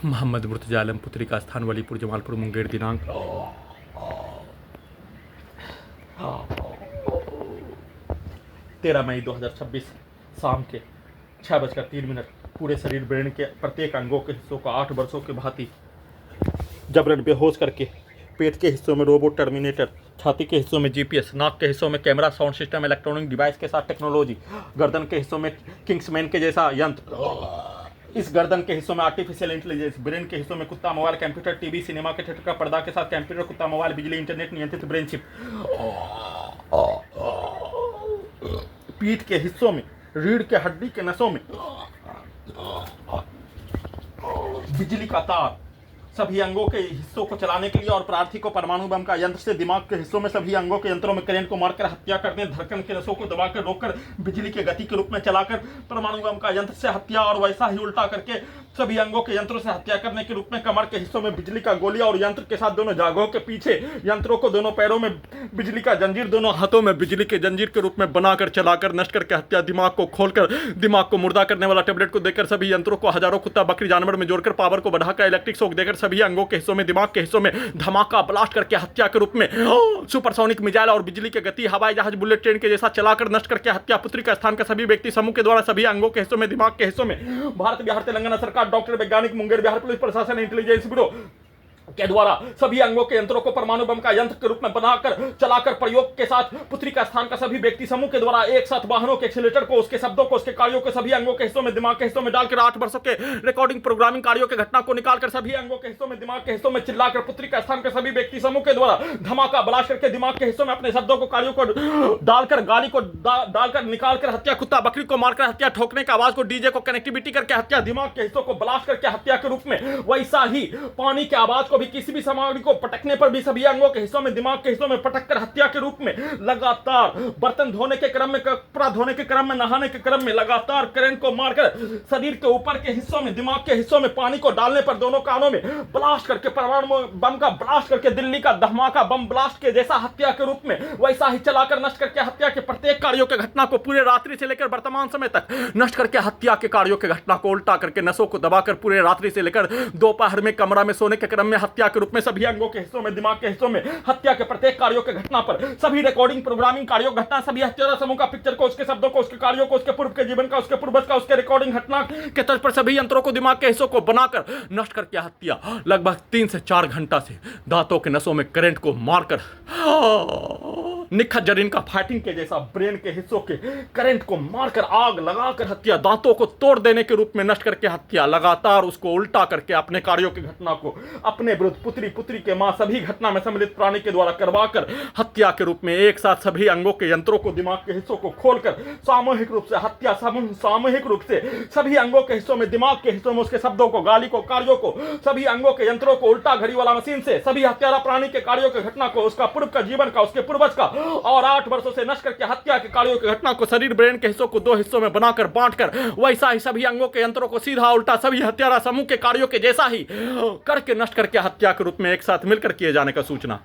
मोहम्मद मुर्तजा आलम पुत्री का स्थान वलीपुर जमालपुर मुंगेर दिनांक 13 मई 2026 शाम के 6:03 पूरे शरीर ब्रेन के प्रत्येक अंगों के हिस्सों को 8 वर्षों के भांति जबरन बेहोश करके पेट के हिस्सों में रोबोट टर्मिनेटर, छाती के हिस्सों में जीपीएस, नाक के हिस्सों में camera, sound system, electronic device के साथ टेक्नोलॉजी, गर्दन के हिस्सों में किंग्समैन के जैसा यंत्र, इस गर्दन के हिस्सों में आर्टिफिशियल इंटेलिजेंस, ब्रेन के हिस्सों में कुत्ता, मोबाइल, कंप्यूटर, टीवी, सिनेमा के थिएटर का पर्दा के साथ कंप्यूटर, कुत्ता, मोबाइल, बिजली, इंटरनेट नियंत्रित ब्रेन चिप, पीठ के हिस्सों में रीढ़ के हड्डी के नसों में बिजली का तार, सभी अंगों के हिस्सों को चलाने के लिए और प्रार्थी को परमाणु बम का यंत्र से दिमाग के हिस्सों में सभी अंगों के यंत्रों में करंट को मारकर हत्या करने, धड़कन के नसों को दबाकर रोककर बिजली के गति के रूप में चलाकर परमाणु बम का यंत्र से हत्या और वैसा ही उल्टा करके सभी अंगों के यंत्रों से हत्या करने के रूप में कमर के हिस्सों में बिजली का गोलियां और यंत्र के साथ दोनों जागों के पीछे यंत्रों को, दोनों पैरों में बिजली का जंजीर, दोनों हाथों में बिजली के जंजीर के रूप में बनाकर चलाकर नष्ट करके हत्या, दिमाग को खोलकर दिमाग को मुर्दा करने वाला टेबलेट को देकर सभी यंत्रों को हजारों कुत्ता बकरी जानवर में जोड़कर पावर को बढ़ाकर इलेक्ट्रिक शॉक देकर सभी अंगों के हिस्सों में दिमाग के हिस्सों में धमाका ब्लास्ट करके हत्या के रूप में सुपरसोनिक मिसाइल और बिजली के गति, हवाई जहाज, बुलेट ट्रेन के जैसा चलाकर नष्ट करके हत्या, पुत्री का स्थान का सभी व्यक्ति समूह के द्वारा सभी अंगों के हिस्सों में दिमाग के हिस्सों में भारत, बिहार, तेलंगाना सरकार, डॉक्टर, वैज्ञानिक, मुंगेर बिहार पुलिस प्रशासन, इंटेलिजेंस ब्यूरो के द्वारा सभी अंगों के यंत्रों को परमाणु बम का यंत्र के रूप में बनाकर चलाकर प्रयोग के साथ पुत्री का स्थान का सभी व्यक्ति समूह के द्वारा एक साथ वाहनों के एक्सीलरेटर को, उसके शब्दों को, उसके कार्यों को सभी अंगों के हिस्सों में दिमाग के हिस्सों में डालकर 8 वर्षों के रिकॉर्डिंग प्रोग्रामिंग कार्यों के घटना को निकालकर सभी अंगों के हिस्सों में दिमाग के हिस्सों में चिल्लाकर पुत्री का स्थान के सभी व्यक्ति समूह के द्वारा धमाका ब्लास्ट करके दिमाग के हिस्सों में अपने शब्दों को, कार्यों को डालकर, गाली को डालकर निकालकर हत्या, कुत्ता बकरी को मारकर हत्या, ठोकने की आवाज को, डीजे को कनेक्टिविटी करके हत्या, दिमाग के हिस्सों को ब्लास्ट करके हत्या के रूप में, वैसा ही पानी की आवाज को भी किसी भी सामग्री को पटकने पर भी सभी अंगों के हिस्सों में दिमाग के हिस्सों में पटक कर हत्या के रूप में लगातार बर्तन धोने के क्रम में, कपड़ा धोने के क्रम में, नहाने के क्रम में लगातार करंट को मारकर शरीर के ऊपर के हिस्सों में, दिमाग के हिस्सों में पानी को डालने पर दोनों कानों में ब्लास्ट करके परमाणु बम का ब्लास्ट करके दिल्ली का धमाका बम ब्लास्ट के जैसा हत्या के रूप में वैसा ही चलाकर नष्ट करके हत्या के प्रत्येक कार्यों के घटना को पूरे रात्रि से लेकर वर्तमान समय तक नष्ट करके हत्या के कार्यों के घटना को उल्टा करके नसों को दबाकर पूरे रात्रि से लेकर दोपहर में कमरा में सोने के क्रम में हत्या के रूप में सभी अंगों के हिस्सों में, दिमाग के हिस्सों में हत्या के प्रत्येक कार्यों के घटना पर सभी रिकॉर्डिंग प्रोग्रामिंग कार्यों घटना, सभी हत्यारा समूह का पिक्चर को, उसके शब्दों को, उसके कार्यों को, उसके पूर्व के जीवन का, उसके पूर्वज का, उसके रिकॉर्डिंग घटना के तर्ज पर सभी यंत्रों को, दिमाग के हिस्सों को बनाकर नष्ट करके हत्या, लगभग 3 से 4 घंटा से दांतों के नसों में करंट को मारकर निखत जरीन का फाइटिंग के जैसा ब्रेन के हिस्सों के करंट को मारकर आग लगाकर हत्या, दांतों को तोड़ देने के रूप में नष्ट करके हत्या, लगातार उसको उल्टा करके अपने कार्यों की घटना को अपने विरुद्ध पुत्री, पुत्री के मां सभी घटना में सम्मिलित प्राणी के द्वारा करवाकर हत्या के रूप में एक साथ सभी अंगों के यंत्रों को, दिमाग के हिस्सों को खोलकर सामूहिक रूप से हत्या, सामूहिक रूप से सभी अंगों के हिस्सों में, दिमाग के हिस्सों में उसके शब्दों को, गाली को, कार्यों को, सभी अंगों के यंत्रों को उल्टा घड़ी वाला मशीन से सभी हत्यारा प्राणी के कार्यों की घटना को, उसका पूर्व का जीवन का, उसके पूर्वज का और 8 वर्षों से नष्ट करके हत्या के कार्यों की घटना को शरीर ब्रेन के हिस्सों को 2 हिस्सों में बनाकर बांटकर वैसा ही सभी अंगों के यंत्रों को सीधा उल्टा सभी हत्यारा समूह के कार्यों के जैसा ही करके नष्ट करके हत्या के रूप में एक साथ मिलकर किए जाने का सूचना।